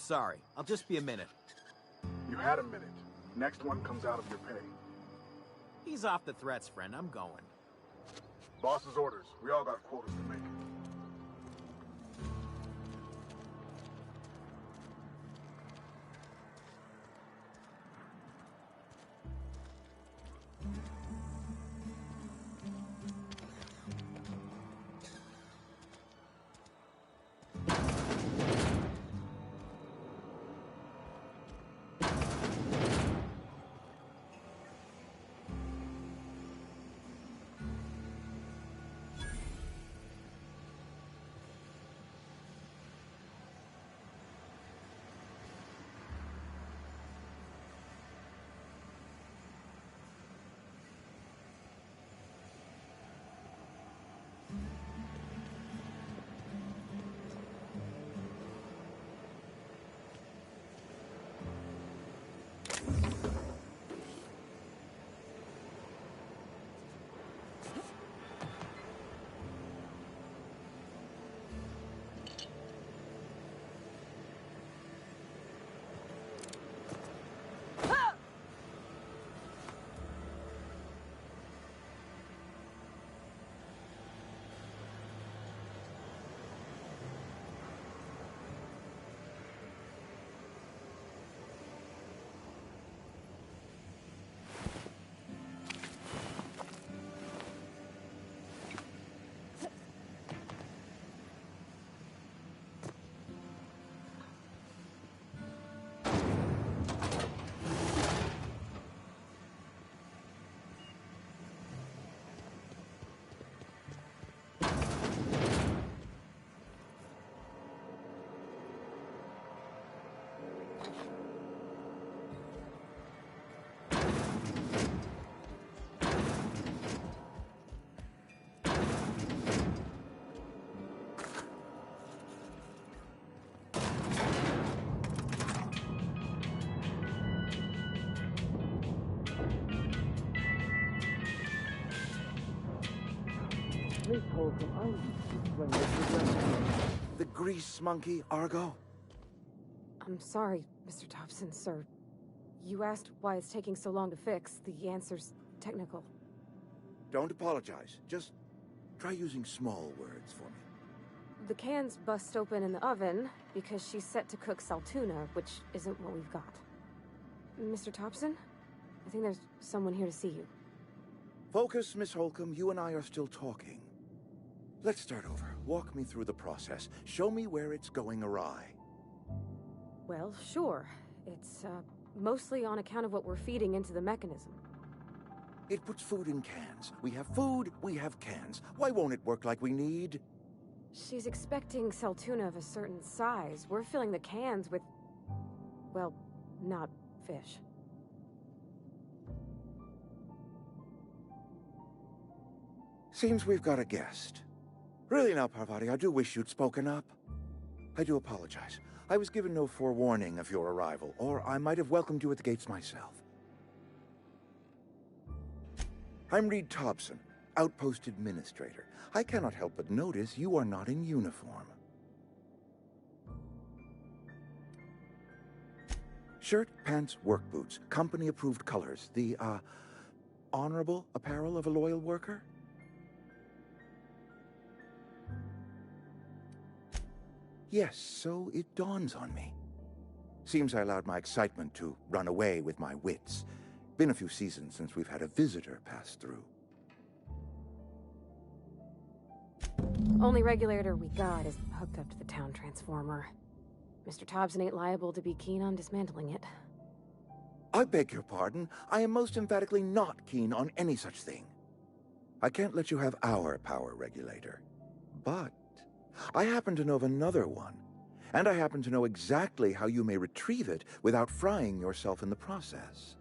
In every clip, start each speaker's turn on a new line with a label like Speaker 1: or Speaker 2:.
Speaker 1: sorry. I'll just be a minute.
Speaker 2: You had a minute. Next one comes out of your pay.
Speaker 1: Ease off the threats, friend. I'm going.
Speaker 2: Boss's orders. We all got quotas to make.
Speaker 3: The grease monkey, Argo?
Speaker 4: I'm sorry, Mr. Thompson, sir. You asked why it's taking so long to fix. The answer's technical.
Speaker 3: Don't apologize. Just try using small words for me.
Speaker 4: The cans bust open in the oven because she's set to cook saltuna, which isn't what we've got. Mr. Thompson? I think there's someone here to see you.
Speaker 3: Focus, Miss Holcomb. You and I are still talking. Let's start over. Walk me through the process. Show me where it's going awry.
Speaker 4: Well, sure. It's, mostly on account of what we're feeding into the mechanism.
Speaker 3: It puts food in cans. We have food, we have cans. Why won't it work like we need?
Speaker 4: She's expecting saltuna of a certain size. We're filling the cans with, well, not fish.
Speaker 3: Seems we've got a guest. Really now, Parvati, I do wish you'd spoken up. I do apologize. I was given no forewarning of your arrival, or I might have welcomed you at the gates myself. I'm Reed Thompson, Outpost Administrator. I cannot help but notice you are not in uniform. Shirt, pants, work boots, company-approved colors. The, honorable apparel of a loyal worker? Yes, so it dawns on me. Seems I allowed my excitement to run away with my wits. Been a few seasons since we've had a visitor pass through.
Speaker 4: Only regulator we got is hooked up to the town transformer. Mr. Thompson ain't liable to be keen on dismantling it.
Speaker 3: I beg your pardon. I am most emphatically not keen on any such thing. I can't let you have our power regulator. But I happen to know of another one, and I happen to know exactly how you may retrieve it without frying yourself in the process.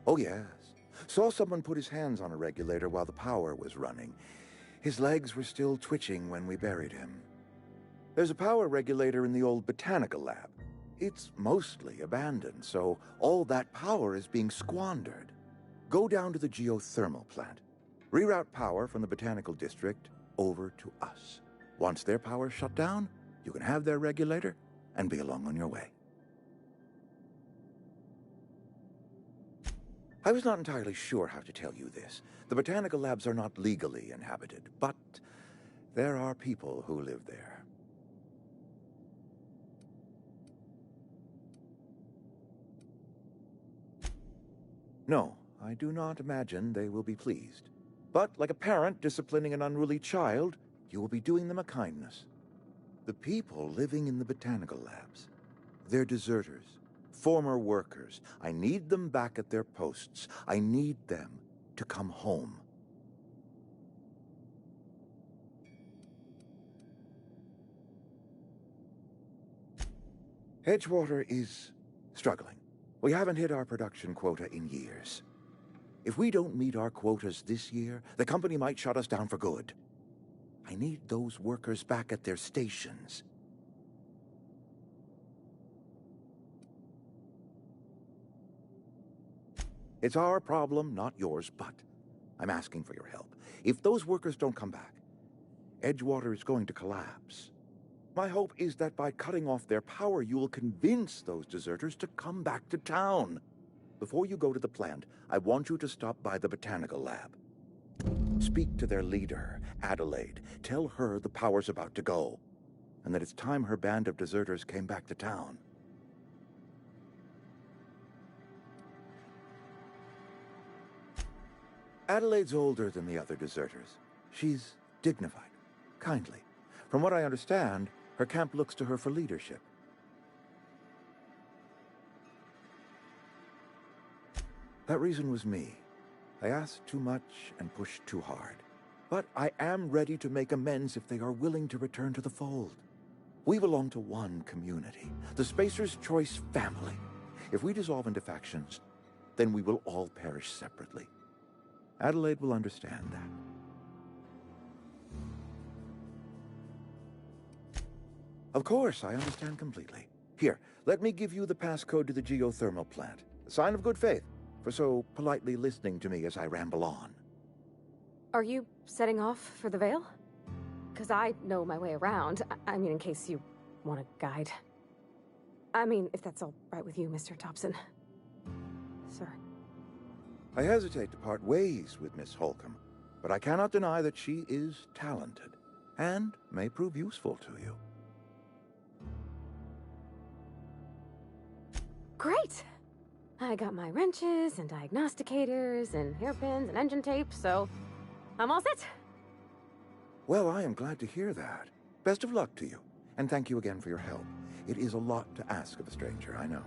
Speaker 3: Oh yes. Saw someone put his hands on a regulator while the power was running. His legs were still twitching when we buried him. There's a power regulator in the old botanical lab. It's mostly abandoned, so all that power is being squandered. Go down to the geothermal plant. Reroute power from the botanical district over to us. Once their power's shut down, You can have their regulator and be along on your way. I was not entirely sure how to tell you this. The botanical labs are not legally inhabited, but there are people who live there. No, I do not imagine they will be pleased. But like a parent disciplining an unruly child, you will be doing them a kindness. The people living in the botanical labs, they're deserters, former workers. I need them back at their posts. I need them to come home. Edgewater is struggling. We haven't hit our production quota in years. If we don't meet our quotas this year, the company might shut us down for good. I need those workers back at their stations. It's our problem, not yours, but I'm asking for your help. If those workers don't come back, Edgewater is going to collapse. My hope is that by cutting off their power, you will convince those deserters to come back to town. Before you go to the plant, I want you to stop by the botanical lab. Speak to their leader, Adelaide. Tell her the power's about to go, and that it's time her band of deserters came back to town. Adelaide's older than the other deserters. She's dignified, kindly. From what I understand, her camp looks to her for leadership. That reason was me. I asked too much and pushed too hard. But I am ready to make amends if they are willing to return to the fold. We belong to one community, the Spacer's Choice family. If we dissolve into factions, then we will all perish separately. Adelaide will understand that. Of course, I understand completely. Here, let me give you the passcode to the geothermal plant. A sign of good faith for so politely listening to me as I ramble on.
Speaker 4: Are you setting off for the Vale? Because I know my way around. I mean, in case you want a guide. I mean, if that's all right with you, Mr. Thompson. Sir.
Speaker 3: I hesitate to part ways with Miss Holcomb, but I cannot deny that she is talented and may prove useful to you.
Speaker 4: Great! I got my wrenches and diagnosticators and hairpins and engine tape, so I'm all set.
Speaker 3: Well, I am glad to hear that. Best of luck to you, and thank you again for your help. It is a lot to ask of a stranger, I know.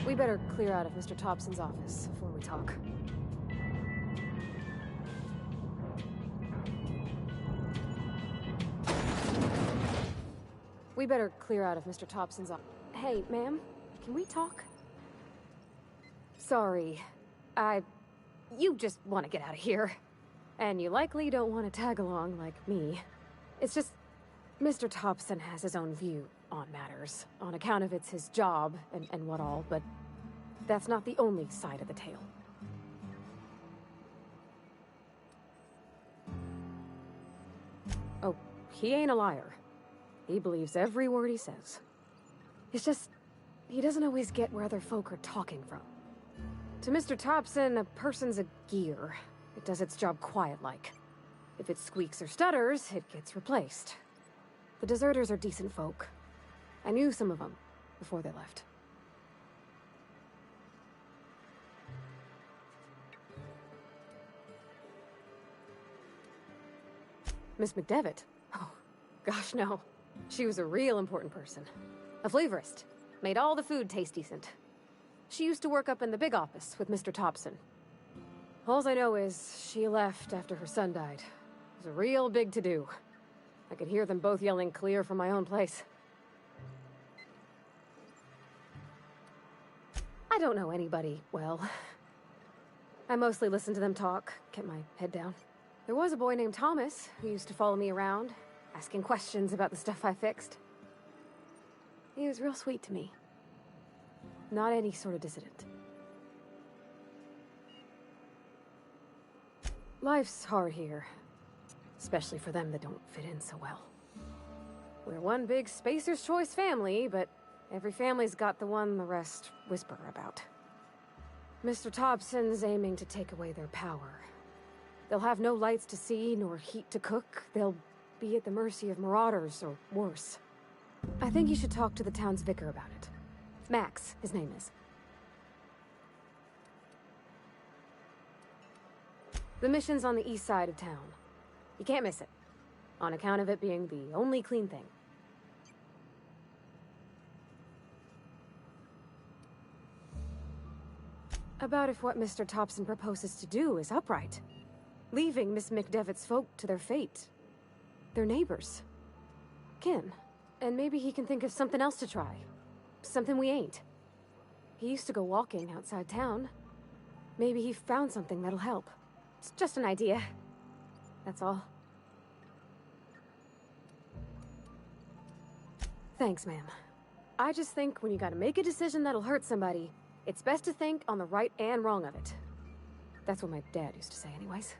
Speaker 4: We better clear out of Mr. Thompson's office before we talk. We better clear out of Mr. Thompson's office. Hey, ma'am, can we talk? Sorry. You just want to get out of here. And you likely don't want to tag along like me. It's just, Mr. Thompson has his own view on matters, on account of it's his job and what all, but that's not the only side of the tale. Oh, he ain't a liar. He believes every word he says. It's just, he doesn't always get where other folk are talking from. To Mr. Thompson, a person's a gear. It does its job quiet-like. If it squeaks or stutters, it gets replaced. The deserters are decent folk. I knew some of them before they left. Miss McDevitt? Oh, gosh, no. She was a real important person. A flavorist. Made all the food taste decent. She used to work up in the big office with Mr. Thompson. All I know is she left after her son died. It was a real big to-do. I could hear them both yelling clear from my own place. I don't know anybody well. I mostly listened to them talk, kept my head down. There was a boy named Thomas who used to follow me around, asking questions about the stuff I fixed. He was real sweet to me. Not any sort of dissident. Life's hard here. Especially for them that don't fit in so well. We're one big Spacer's Choice family, but every family's got the one the rest whisper about. Mr. Thompson's aiming to take away their power. They'll have no lights to see, nor heat to cook. They'll be at the mercy of marauders, or worse. I think you should talk to the town's vicar about it. Max, his name is. The mission's on the east side of town. You can't miss it, on account of it being the only clean thing. About if what Mr. Thompson proposes to do is upright. Leaving Miss McDevitt's folk to their fate. Their neighbors. Kin. And maybe he can think of something else to try. Something we ain't. He used to go walking outside town. Maybe he found something that'll help. It's just an idea. That's all. Thanks, ma'am. I just think when you gotta make a decision that'll hurt somebody, it's best to think on the right and wrong of it. That's what my dad used to say anyways.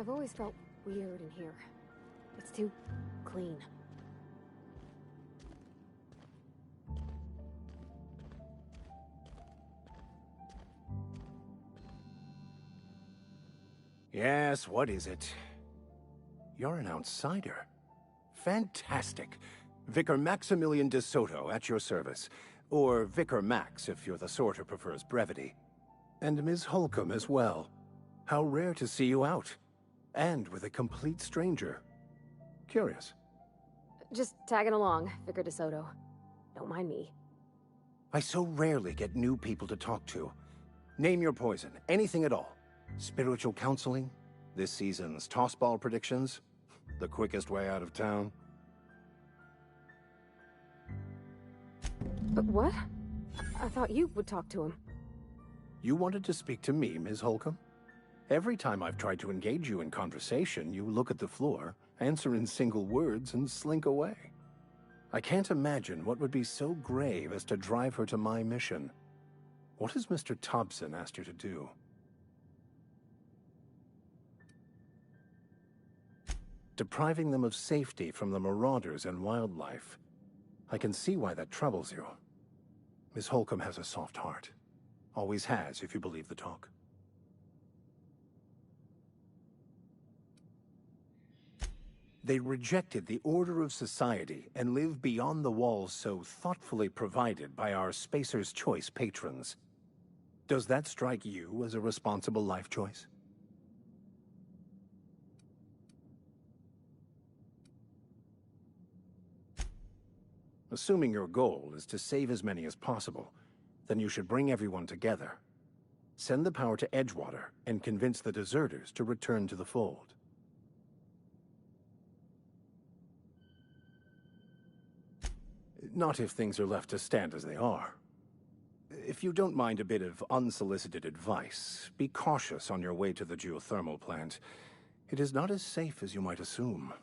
Speaker 4: I've always felt weird in here. It's too clean.
Speaker 5: Yes, what is it? You're an outsider. Fantastic. Vicar Maximilian de Soto at your service. Or Vicar Max, if you're the sort who prefers brevity. And Ms. Holcomb as well. How rare to see you out. And with a complete stranger. Curious.
Speaker 4: Just tagging along, Vicar de Soto. Don't mind me.
Speaker 5: I so rarely get new people to talk to. Name your poison, anything at all. Spiritual counseling? This season's tossball predictions? The quickest way out of town?
Speaker 4: But what? I thought you would talk to him.
Speaker 5: You wanted to speak to me, Ms. Holcomb? Every time I've tried to engage you in conversation, you look at the floor, answer in single words, and slink away. I can't imagine what would be so grave as to drive her to my mission. What has Mr. Thompson asked you to do? Depriving them of safety from the marauders and wildlife. I can see why that troubles you. Miss Holcomb has a soft heart. Always has, if you believe the talk. They rejected the order of society and live beyond the walls so thoughtfully provided by our Spacer's Choice patrons. Does that strike you as a responsible life choice? Assuming your goal is to save as many as possible, then you should bring everyone together. Send the power to Edgewater and convince the deserters to return to the fold. Not if things are left to stand as they are. If you don't mind a bit of unsolicited advice, be cautious on your way to the geothermal plant. It is not as safe as you might assume.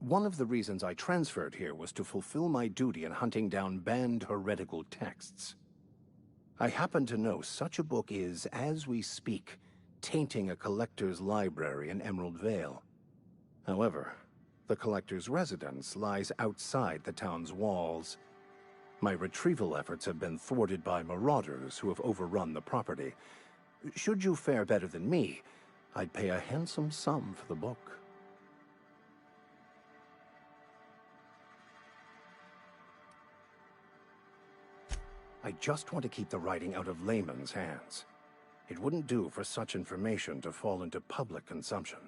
Speaker 5: One of the reasons I transferred here was to fulfill my duty in hunting down banned heretical texts. I happen to know such a book is, as we speak, tainting a collector's library in Emerald Vale. However, the collector's residence lies outside the town's walls. My retrieval efforts have been thwarted by marauders who have overrun the property. Should you fare better than me, I'd pay a handsome sum for the book. I just want to keep the writing out of layman's hands. It wouldn't do for such information to fall into public consumption.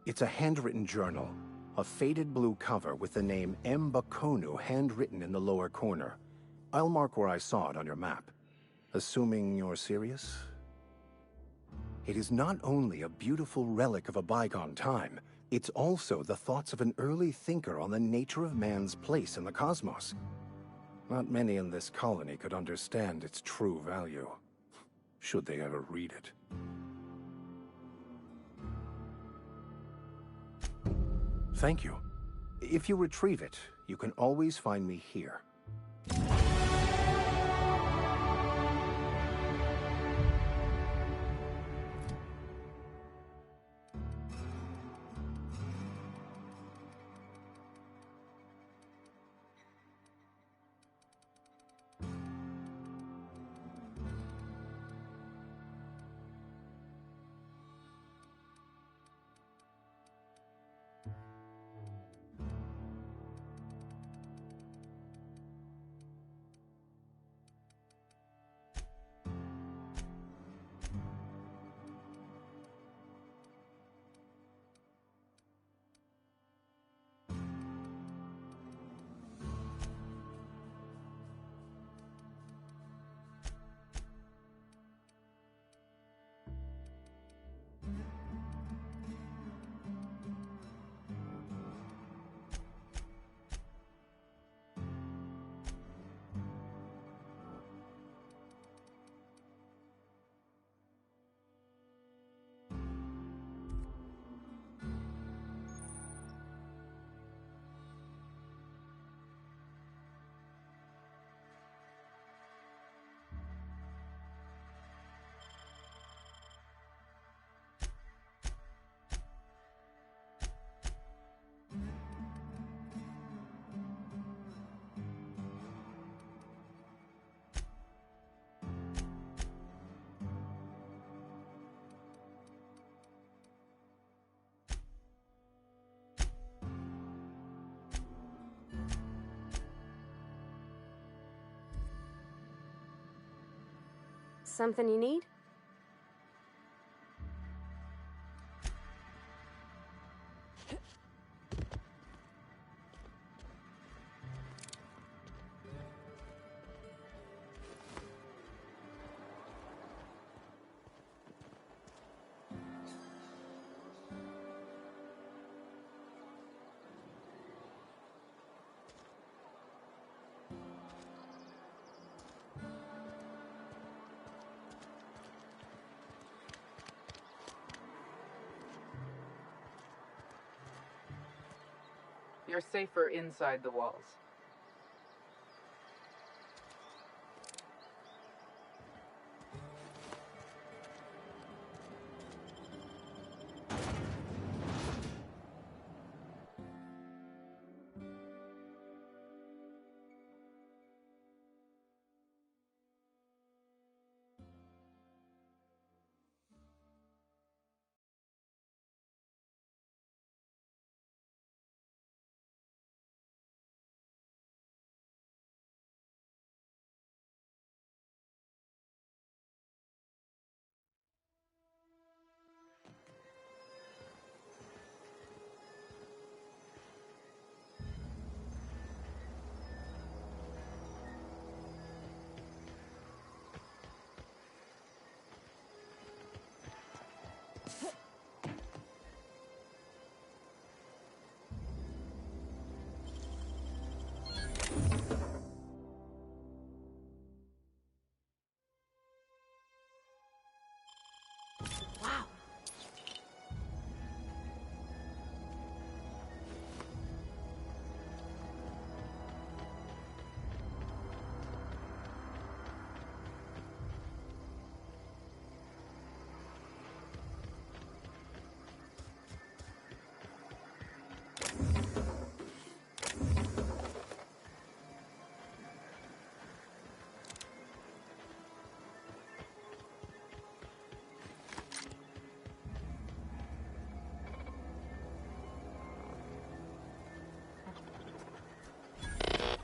Speaker 5: It's a handwritten journal, a faded blue cover with the name M. Bakonu handwritten in the lower corner. I'll mark where I saw it on your map. Assuming you're serious? It is not only a beautiful relic of a bygone time, it's also the thoughts of an early thinker on the nature of man's place in the cosmos. Not many in this colony could understand its true value, should they ever read it. Thank you. If you retrieve it, you can always find me here.
Speaker 4: Something you need?
Speaker 6: You're safer inside the walls.
Speaker 4: Wow.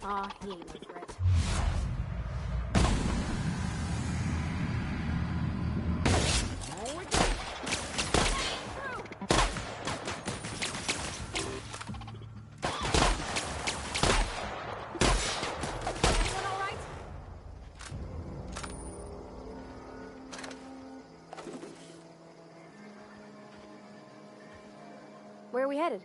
Speaker 4: Aw, he ain't no threat. Everyone all right? Where are we headed?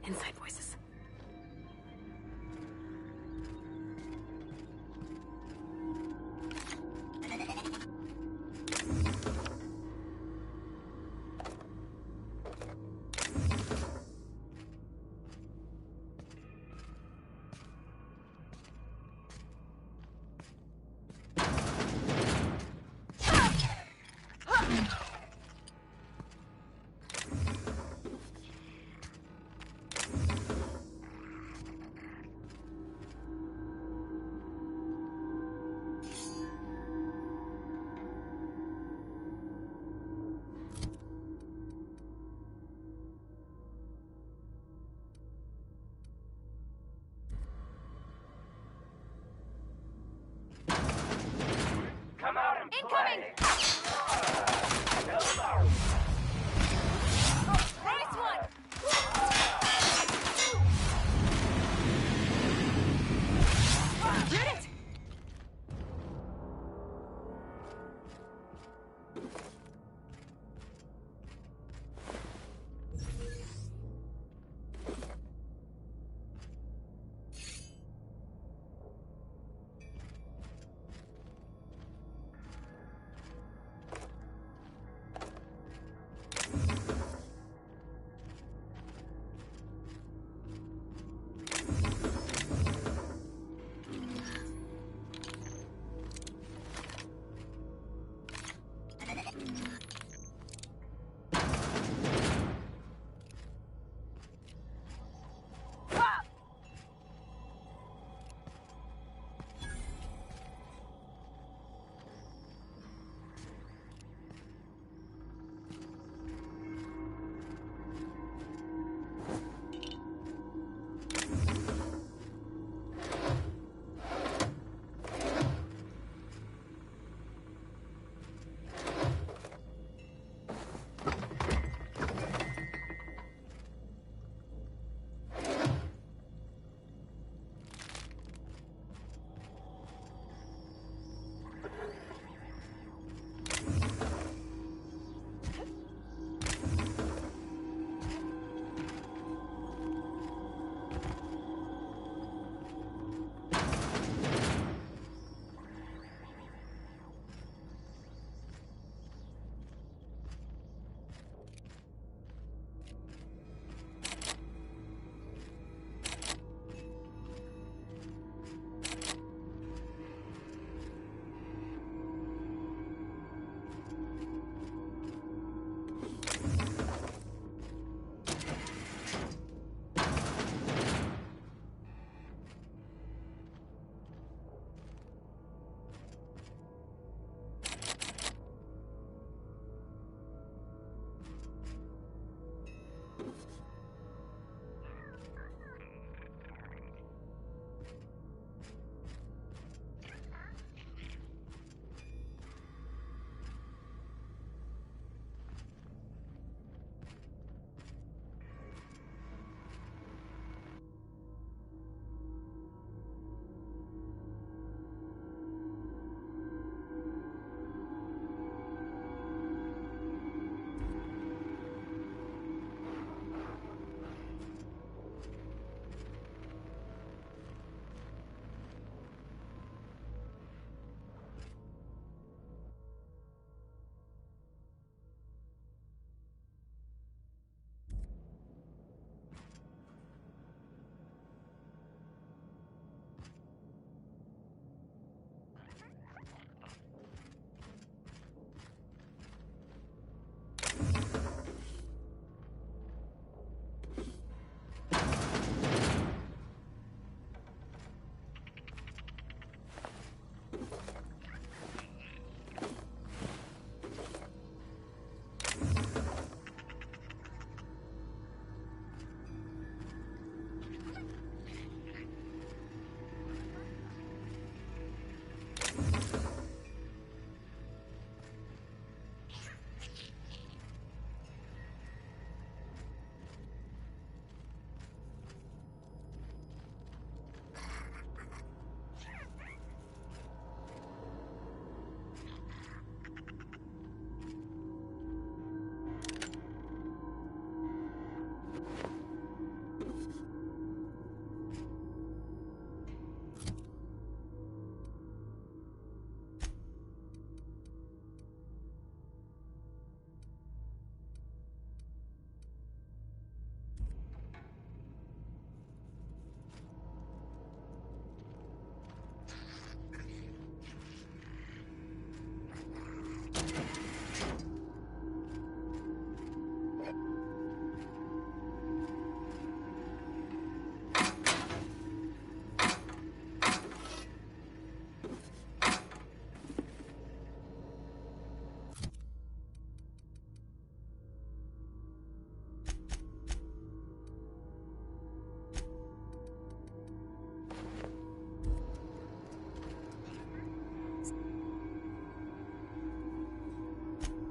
Speaker 4: Inside voices.
Speaker 7: Incoming! Nice one! Get it!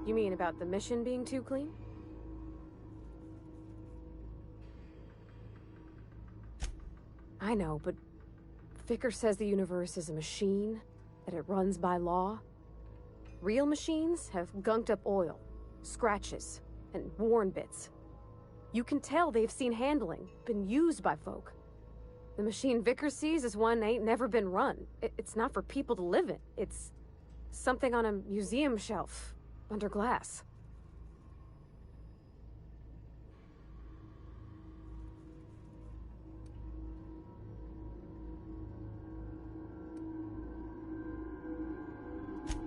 Speaker 4: You mean about the mission being too clean? I know, but Vicker says the universe is a machine, that it runs by law. Real machines have gunked up oil, scratches, and worn bits. You can tell they've seen handling, been used by folk. The machine Vicker sees is one ain't never been run. It's not for people to live in. It's something on a museum shelf, under glass.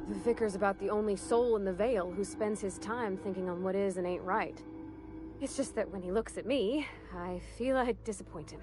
Speaker 4: The Vicar's about the only soul in the Vale who spends his time thinking on what is and ain't right. It's just that when he looks at me, I feel I'd disappoint him.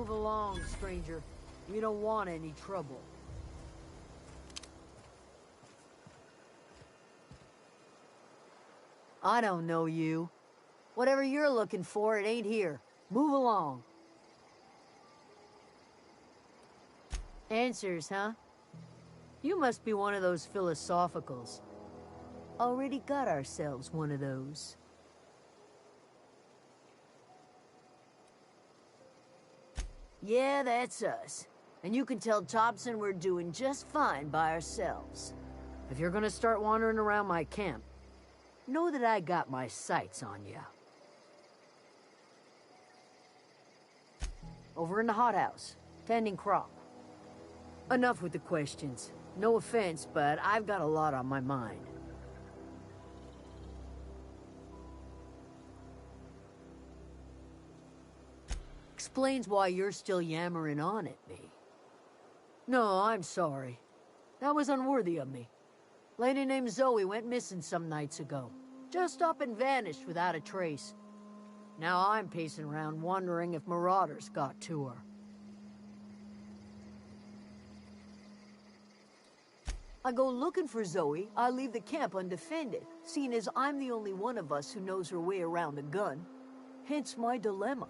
Speaker 8: Move along, stranger. We don't want any trouble. I don't know you. Whatever you're looking for, it ain't here. Move along. Answers, huh? You must be one of those philosophicals. Already got ourselves one of those. Yeah, that's us. And you can tell Thompson we're doing just fine by ourselves. If you're gonna start wandering around my camp, know that I got my sights on you. Over in the hothouse, tending crop. Enough with the questions. No offense, but I've got a lot on my mind. Explains why you're still yammering on at me. No, I'm sorry. That was unworthy of me. Lady named Zoe went missing some nights ago. Just up and vanished without a trace. Now I'm pacing around wondering if marauders got to her. I go looking for Zoe, I leave the camp undefended, seeing as I'm the only one of us who knows her way around a gun. Hence my dilemma.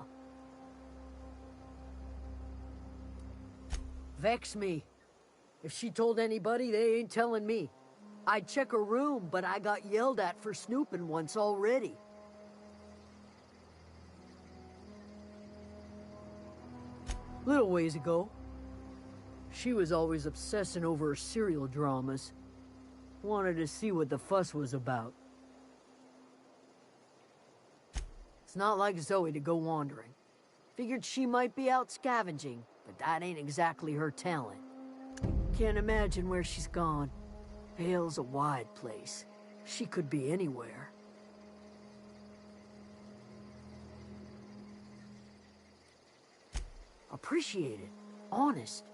Speaker 8: Vex me. If she told anybody, they ain't telling me. I'd check her room, but I got yelled at for snooping once already. Little ways ago, she was always obsessing over her serial dramas. Wanted to see what the fuss was about. It's not like Zoe to go wandering. Figured she might be out scavenging, but that ain't exactly her talent. Can't imagine where she's gone. Hell's a wide place. She could be anywhere. Appreciate it. Honest.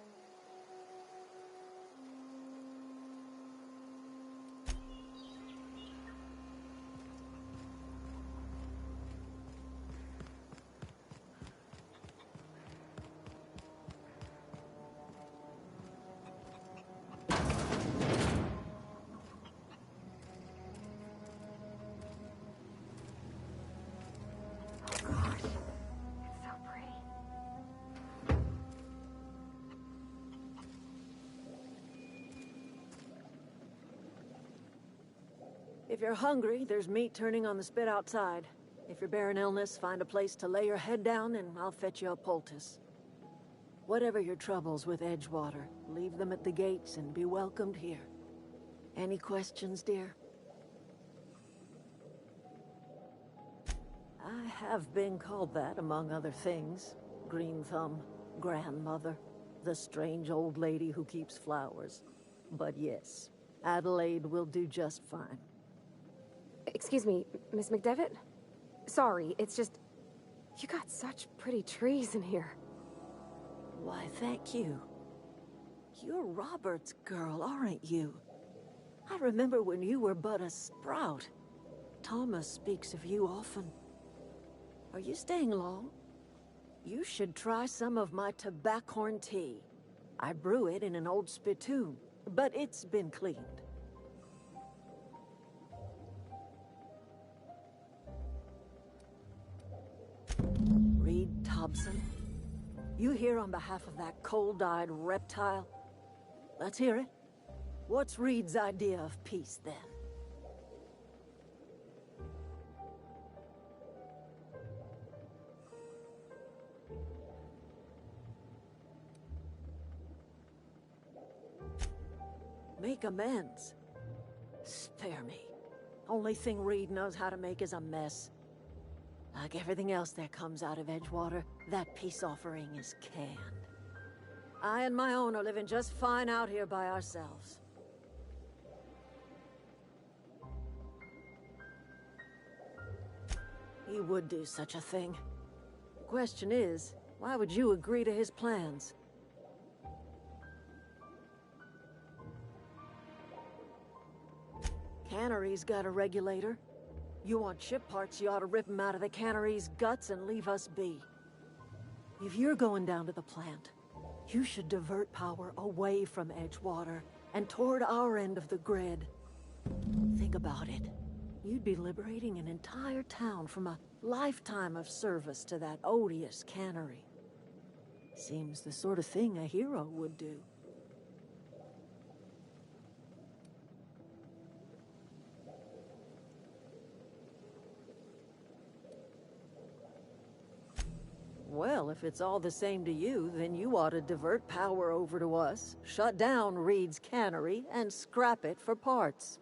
Speaker 9: If you're hungry, there's meat turning on the spit outside. If you're bearing illness, find a place to lay your head down and I'll fetch you a poultice. Whatever your troubles with Edgewater, leave them at the gates and be welcomed here. Any questions, dear? I have been called that, among other things. Green Thumb, grandmother, the strange old lady who keeps flowers. But yes, Adelaide will do just fine.
Speaker 4: Excuse me, Miss McDevitt? Sorry, it's just... You got such pretty trees in here.
Speaker 9: Why, thank you. You're Robert's girl, aren't you? I remember when you were but a sprout. Thomas speaks of you often. Are you staying long? You should try some of my tobaccorn tea. I brew it in an old spittoon, but it's been cleaned. Reed Thompson? You here on behalf of that cold-eyed reptile? Let's hear it. What's Reed's idea of peace, then? Make amends? Spare me. Only thing Reed knows how to make is a mess. Like everything else that comes out of Edgewater, that peace offering is canned. I and my own are living just fine out here by ourselves. He would do such a thing. The question is, why would you agree to his plans? Cannery's got a regulator. You want ship parts, you ought to rip them out of the cannery's guts and leave us be.
Speaker 8: If you're going down to the plant, you should divert power away from Edgewater and toward our end of the grid. Think about it. You'd be liberating an entire town from a lifetime of service to that odious cannery. Seems the sort of thing a hero would do. Well, if it's all the same to you, then you ought to divert power over to us, shut down Reed's cannery, and scrap it for parts.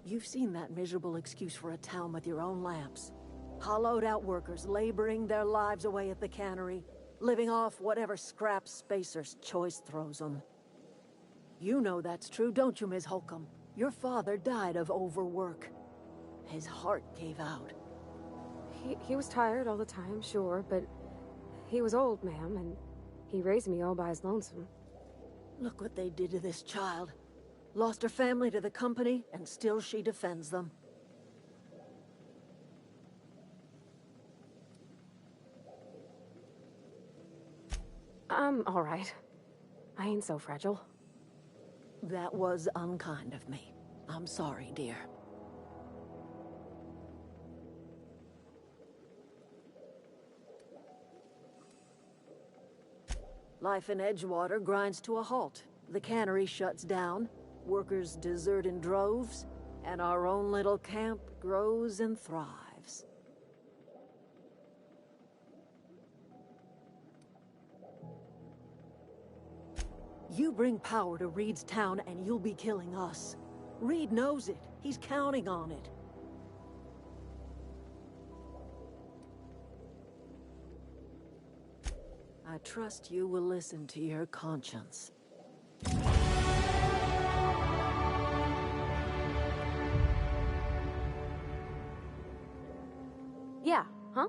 Speaker 8: You've seen that miserable excuse for a town with your own lamps. Hollowed out workers laboring their lives away at the cannery, living off whatever scrap Spacer's choice throws them. You know that's true, don't you, Ms. Holcomb? Your father died of overwork. His heart gave out.
Speaker 4: He was tired all the time, sure, but he was old, ma'am, and he raised me all by his lonesome.
Speaker 8: Look what they did to this child. Lost her family to the company, and still she defends them.
Speaker 4: I'm all right. I ain't so fragile.
Speaker 8: That was unkind of me. I'm sorry, dear. Life in Edgewater grinds to a halt. The cannery shuts down, workers desert in droves, and our own little camp grows and thrives. You bring power to Reed's town and you'll be killing us. Reed knows it. He's counting on it. I trust you will listen to your conscience.
Speaker 4: Yeah, huh?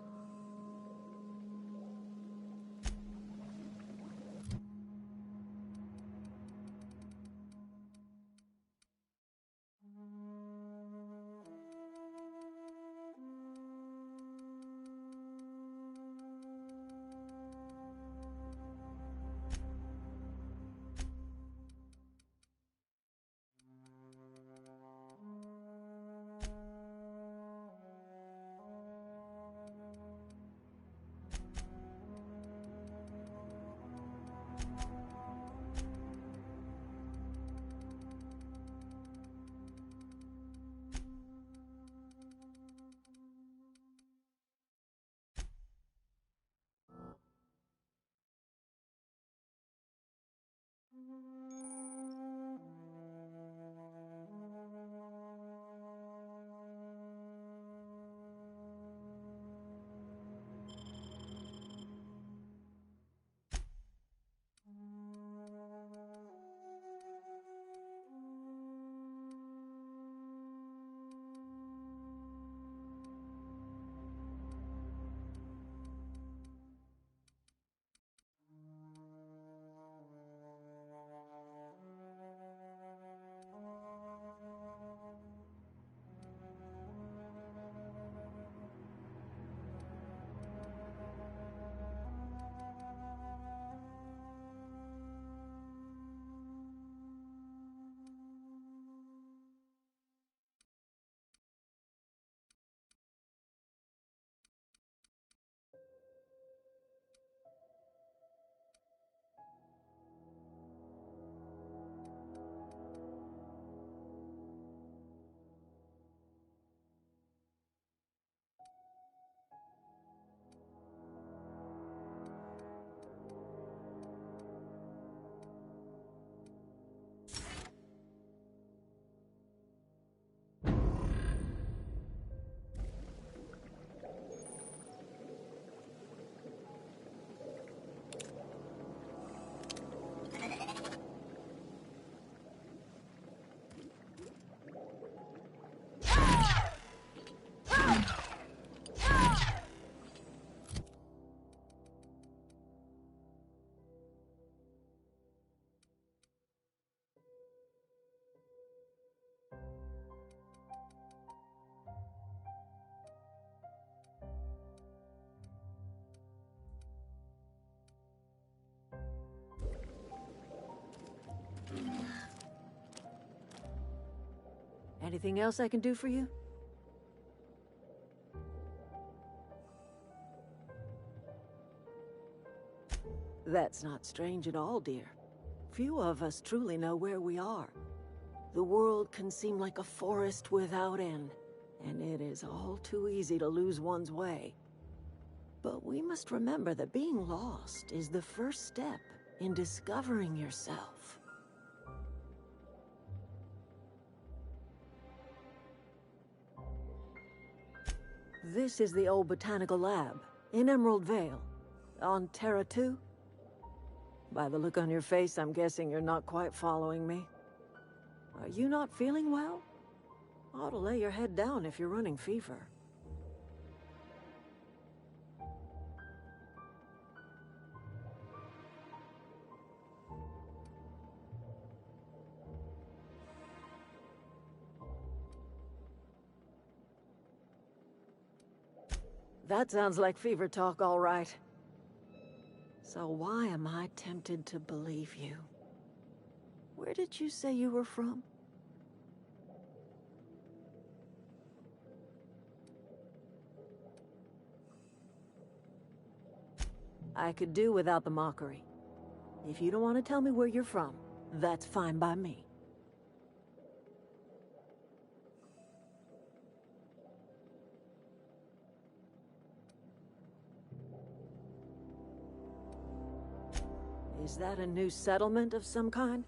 Speaker 8: Anything else I can do for you? That's not strange at all, dear. Few of us truly know where we are. The world can seem like a forest without end, and it is all too easy to lose one's way. But we must remember that being lost is the first step in discovering yourself. This is the old botanical lab in Emerald Vale, on Terra 2. By the look on your face, I'm guessing you're not quite following me. Are you not feeling well? Ought to lay your head down if you're running fever. That sounds like fever talk, all right. So why am I tempted to believe you? Where did you say you were from? I could do without the mockery. If you don't want to tell me where you're from, that's fine by me. Is that a new settlement of some kind?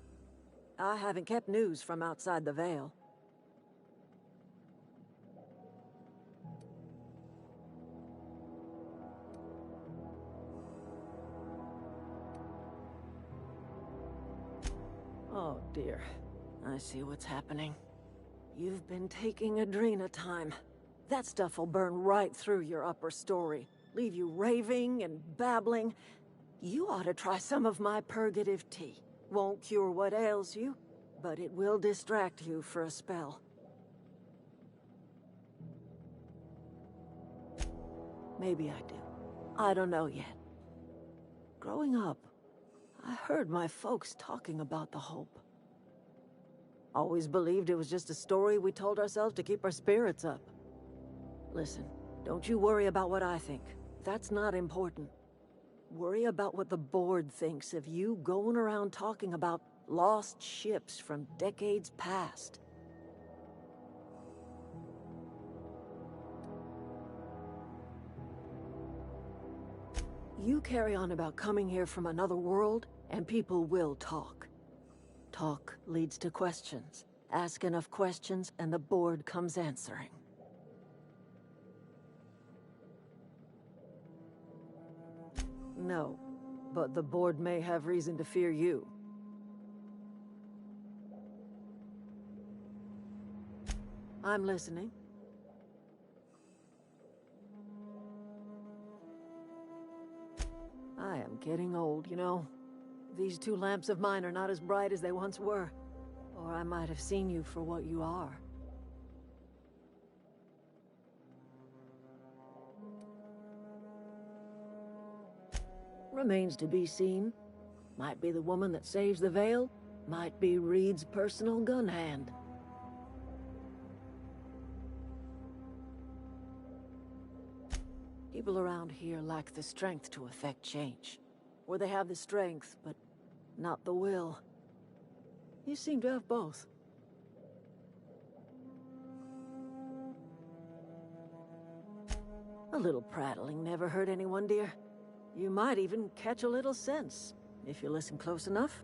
Speaker 8: I haven't kept news from outside the Vale. Oh dear, I see what's happening. You've been taking Adrena time. That stuff will burn right through your upper story, leave you raving and babbling. You ought to try some of my purgative tea. Won't cure what ails you, but it will distract you for a spell. Maybe I do. I don't know yet. Growing up, I heard my folks talking about the Hope. Always believed it was just a story we told ourselves to keep our spirits up. Listen, don't you worry about what I think. That's not important. Worry about what the board thinks of you going around talking about lost ships from decades past. You carry on about coming here from another world, and people will talk. Talk leads to questions. Ask enough questions, and the board comes answering. No, but the board may have reason to fear you. I'm listening. I am getting old, you know. These two lamps of mine are not as bright as they once were. Or I might have seen you for what you are. Remains to be seen. Might be the woman that saves the Vale, might be Reed's personal gun hand. People around here lack the strength to effect change. Or they have the strength, but not the will. You seem to have both. A little prattling never hurt anyone, dear. You might even catch a little sense, if you listen close enough.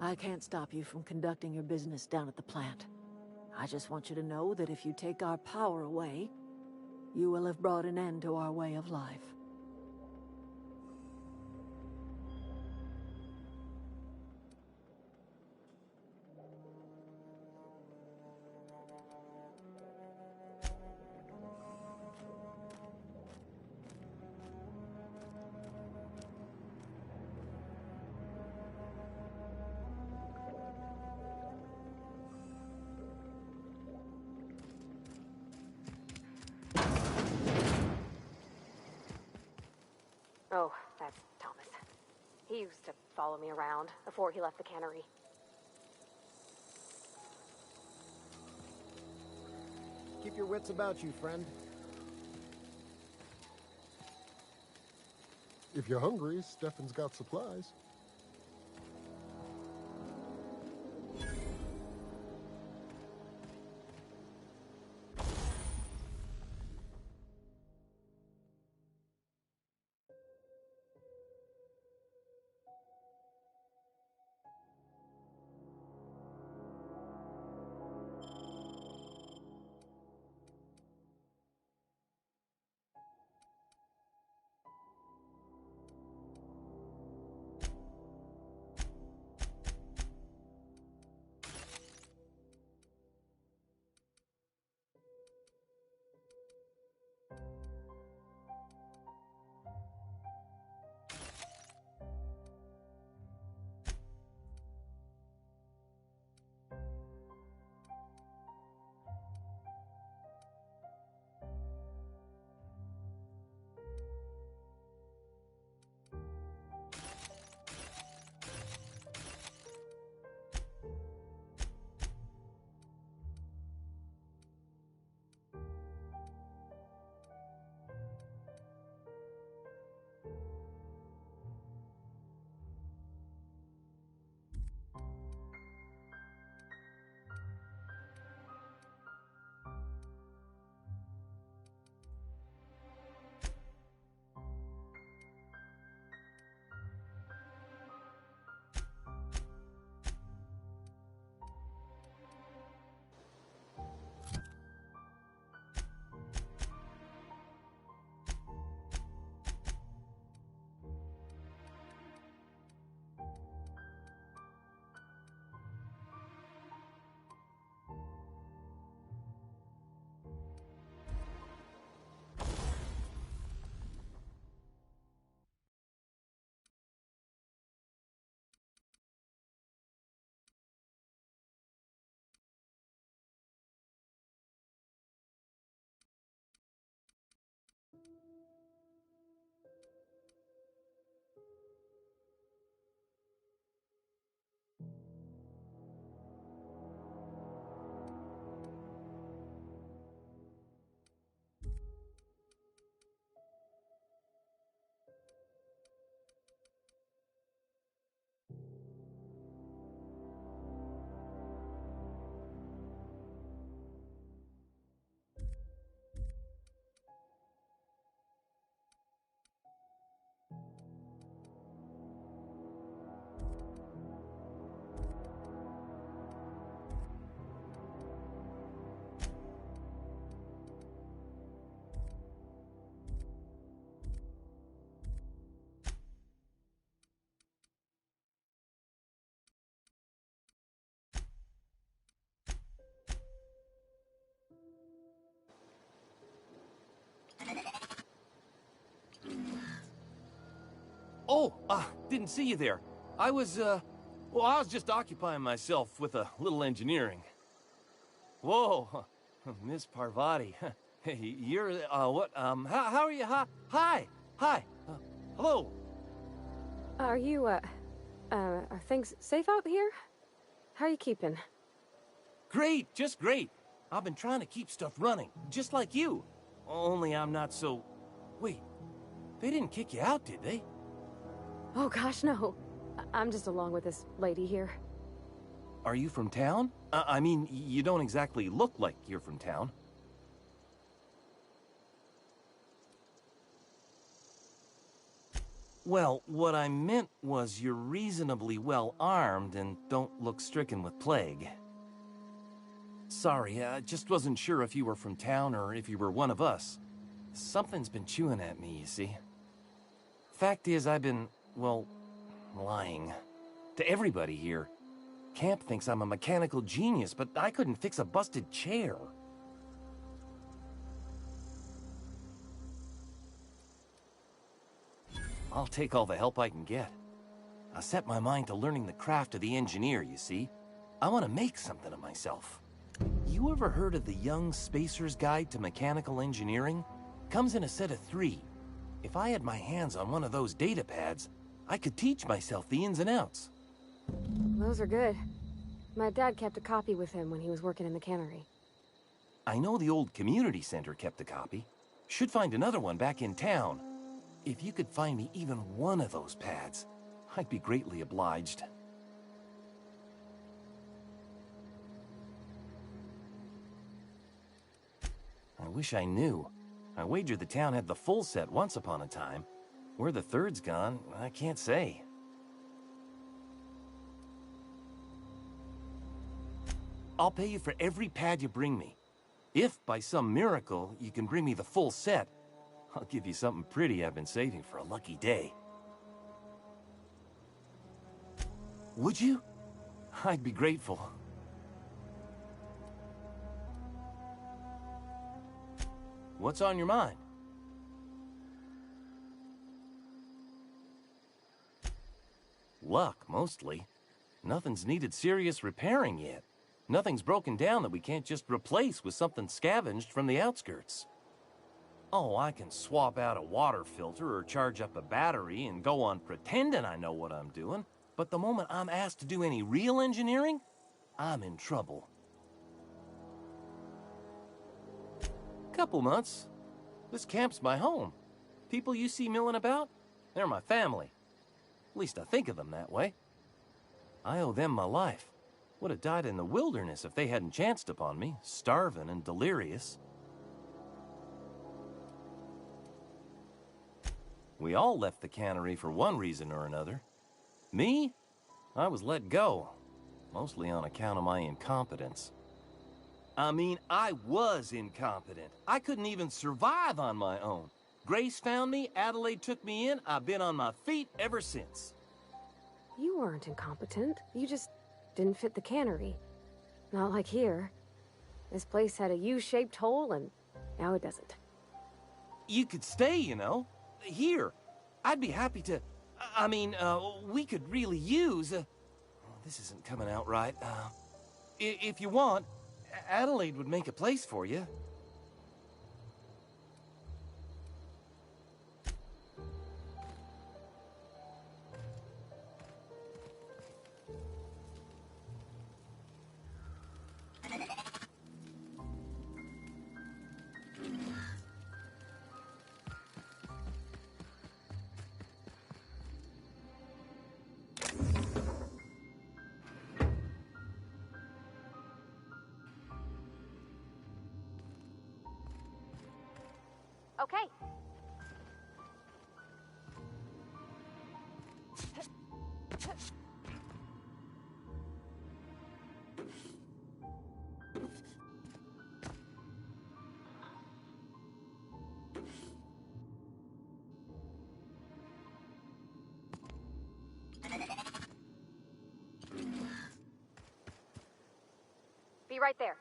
Speaker 8: I can't stop you from conducting your business down at the plant. I just want you to know that if you take our power away, you will have brought an end to our way of life.
Speaker 4: Oh, that's Thomas. He used to follow me around before he left the cannery.
Speaker 10: Keep your wits about you, friend.
Speaker 11: If you're hungry, Stefan's got supplies.
Speaker 12: Oh, didn't see you there. I was just occupying myself with a little engineering. Whoa, Miss Parvati. Hey, you're, what, how are you? Hi, hello.
Speaker 4: Are you, are things safe out here? How are you keeping?
Speaker 12: Great, just great. I've been trying to keep stuff running, just like you. Only I'm not so... Wait, they didn't kick you out, did they?
Speaker 4: Oh gosh, no. I'm just along with this lady here.
Speaker 12: Are you from town? I mean, you don't exactly look like you're from town. Well, what I meant was you're reasonably well armed and don't look stricken with plague. Sorry, I just wasn't sure if you were from town or if you were one of us. Something's been chewing at me, you see. Fact is, I've been, well, lying. To everybody here. Camp thinks I'm a mechanical genius, but I couldn't fix a busted chair. I'll take all the help I can get. I set my mind to learning the craft of the engineer, you see. I want to make something of myself. You ever heard of the Young Spacer's Guide to Mechanical Engineering? Comes in a set of 3. If I had my hands on one of those data pads, I could teach myself the ins and outs.
Speaker 4: Those are good. My dad kept a copy with him when he was working in the cannery.
Speaker 12: I know the old community center kept a copy. Should find another one back in town. If you could find me even one of those pads, I'd be greatly obliged. I wish I knew. I wager the town had the full set once upon a time. Where the third's gone, I can't say. I'll pay you for every pad you bring me. If, by some miracle, you can bring me the full set, I'll give you something pretty I've been saving for a lucky day. Would you? I'd be grateful. What's on your mind? Luck, mostly. Nothing's needed serious repairing yet. Nothing's broken down that we can't just replace with something scavenged from the outskirts. Oh, I can swap out a water filter or charge up a battery and go on pretending I know what I'm doing, but the moment I'm asked to do any real engineering, I'm in trouble. Couple months. This camp's my home. People you see milling about, they're my family. At least I think of them that way. I owe them my life. Would have died in the wilderness if they hadn't chanced upon me, starving and delirious. We all left the cannery for one reason or another. Me? I was let go, mostly on account of my incompetence. I mean, I was incompetent. I couldn't even survive on my own. Grace found me, Adelaide took me in, I've been on my feet ever since.
Speaker 4: You weren't incompetent. You just didn't fit the cannery. Not like here. This place had a U-shaped hole, and now it doesn't.
Speaker 12: You could stay, you know. Here. I'd be happy to... we could really use... this isn't coming out right. If you want, Adelaide would make a place for you.
Speaker 4: Okay. Be right there.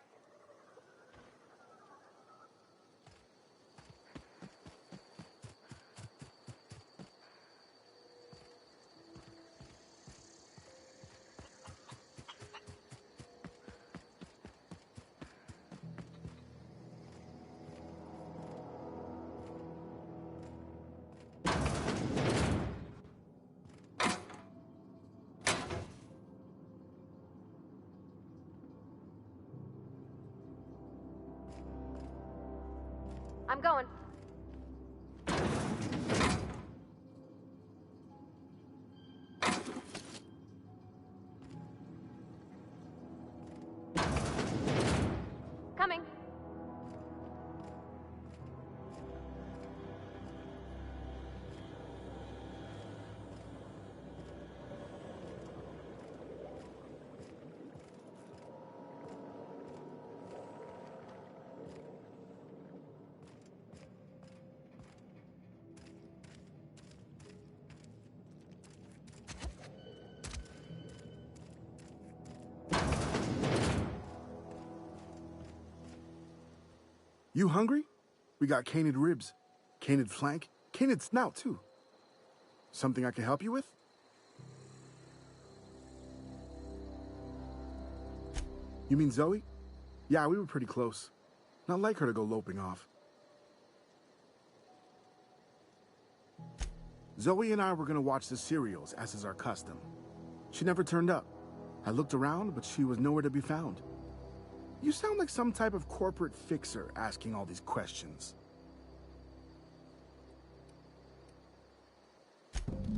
Speaker 4: I'm going. Coming.
Speaker 2: You hungry? We got canid ribs, canid flank, canid snout, too. Something I can help you with? You mean Zoe? Yeah, we were pretty close. Not like her to go loping off. Zoe and I were gonna watch the serials, as is our custom. She never turned up. I looked around, but she was nowhere to be found. You sound like some type of corporate fixer asking all these questions.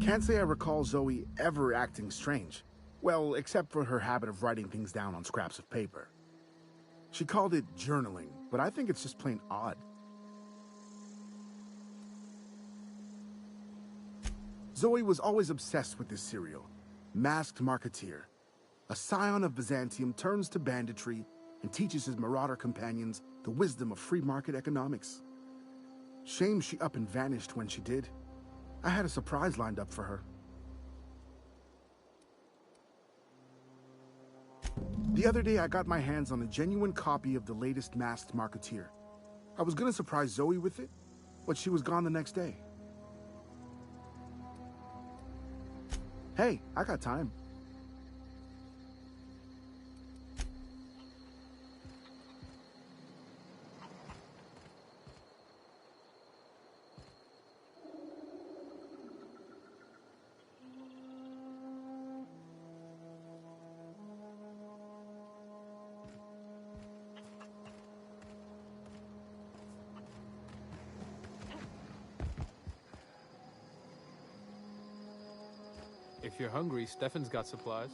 Speaker 2: Can't say I recall Zoe ever acting strange. Well, except for her habit of writing things down on scraps of paper. She called it journaling, but I think it's just plain odd. Zoe was always obsessed with this cereal. Masked Marketeer. A scion of Byzantium turns to banditry and teaches his marauder companions the wisdom of free market economics. Shame she up and vanished when she did. I had a surprise lined up for her. The other day I got my hands on a genuine copy of the latest Masked Marketeer. I was gonna surprise Zoe with it, but she was gone the next day. Hey, I got time.
Speaker 10: If you're hungry, Stefan's got supplies.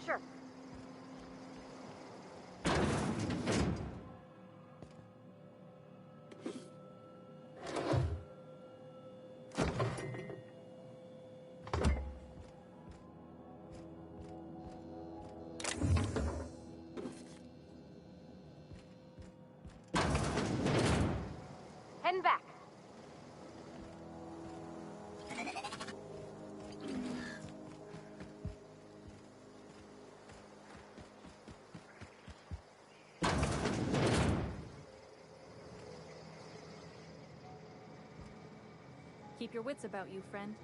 Speaker 4: Sure. Heading back.
Speaker 7: Keep your wits about you, friend.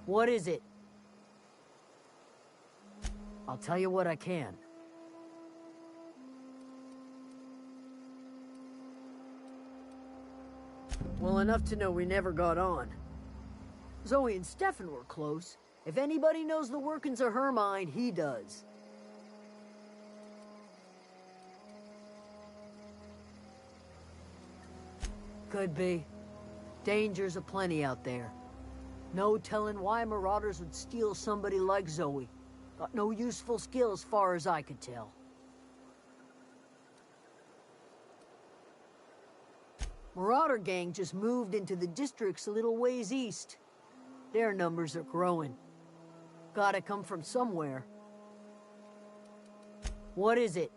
Speaker 8: What is it? I'll tell you what I can. Well, enough to know we never got on. Zoe and Stefan were close. If anybody knows the workings of her mind, he does. Could be. Dangers aplenty out there. No telling why marauders would steal somebody like Zoe. Got no useful skill as far as I could tell. Marauder gang just moved into the districts a little ways east. Their numbers are growing. Gotta come from somewhere. What is it?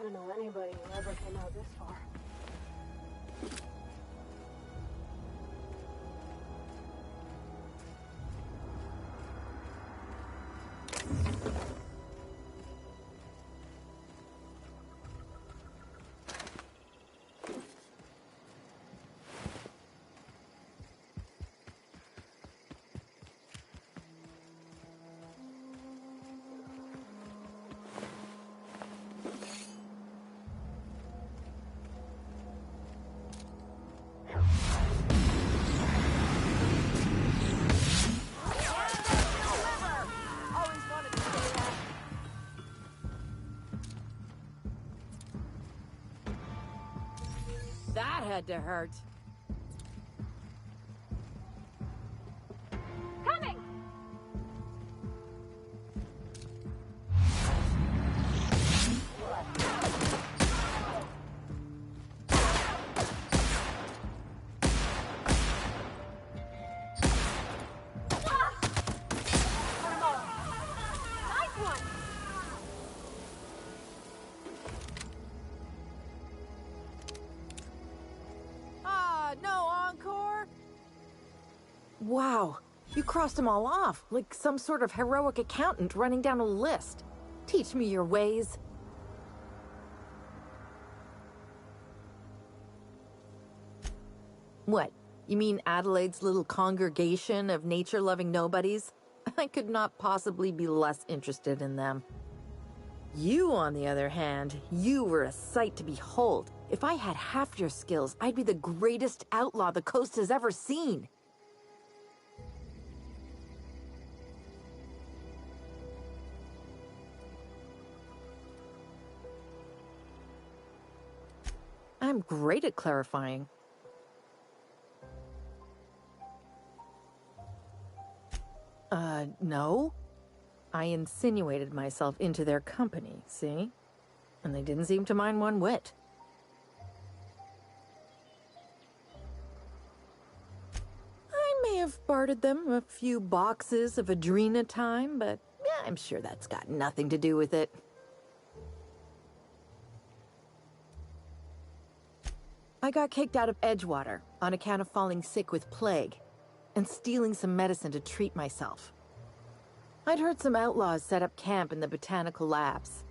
Speaker 4: don't know anybody who ever came out this far.
Speaker 13: That had to hurt.
Speaker 4: Coming!
Speaker 13: No encore? Wow, you crossed them all off, like some sort of heroic accountant running down a list. Teach me your ways. What? You mean Adelaide's little congregation of nature-loving nobodies? I could not possibly be less interested in them. You, on the other hand, you were a sight to behold. If I had half your skills, I'd be the greatest outlaw the coast has ever seen. I'm great at clarifying. No. I insinuated myself into their company, see? And they didn't seem to mind one whit. I may have bartered them a few boxes of Adrena time, but yeah, I'm sure that's got nothing to do with it. I got kicked out of Edgewater on account of falling sick with plague and stealing some medicine to treat myself. I'd heard some outlaws set up camp in the botanical labs.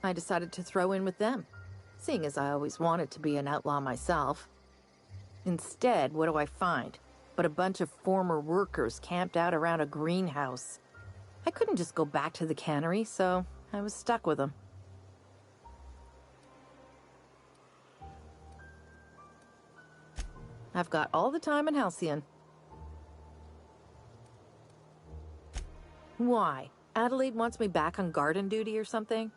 Speaker 13: I decided to throw in with them, seeing as I always wanted to be an outlaw myself. Instead, what do I find but a bunch of former workers camped out around a greenhouse? I couldn't just go back to the cannery, so I was stuck with them. I've got all the time in Halcyon. Why? Adelaide wants me back on garden duty or something?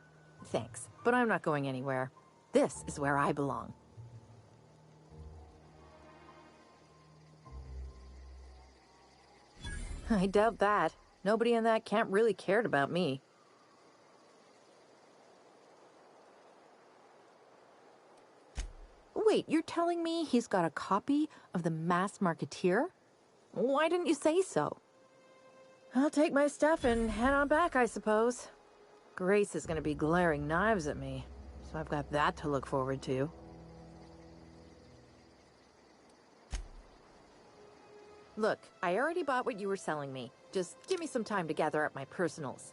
Speaker 13: Thanks, but I'm not going anywhere. This is where I belong. I doubt that. Nobody in that camp really cared about me. Wait, you're telling me he's got a copy of the Mass Marketeer? Why didn't you say so? I'll take my stuff and head on back, I suppose. Grace is going to be glaring knives at me, so I've got that to look forward to. Look, I already bought what you were selling me. Just give me some time to gather up my personals.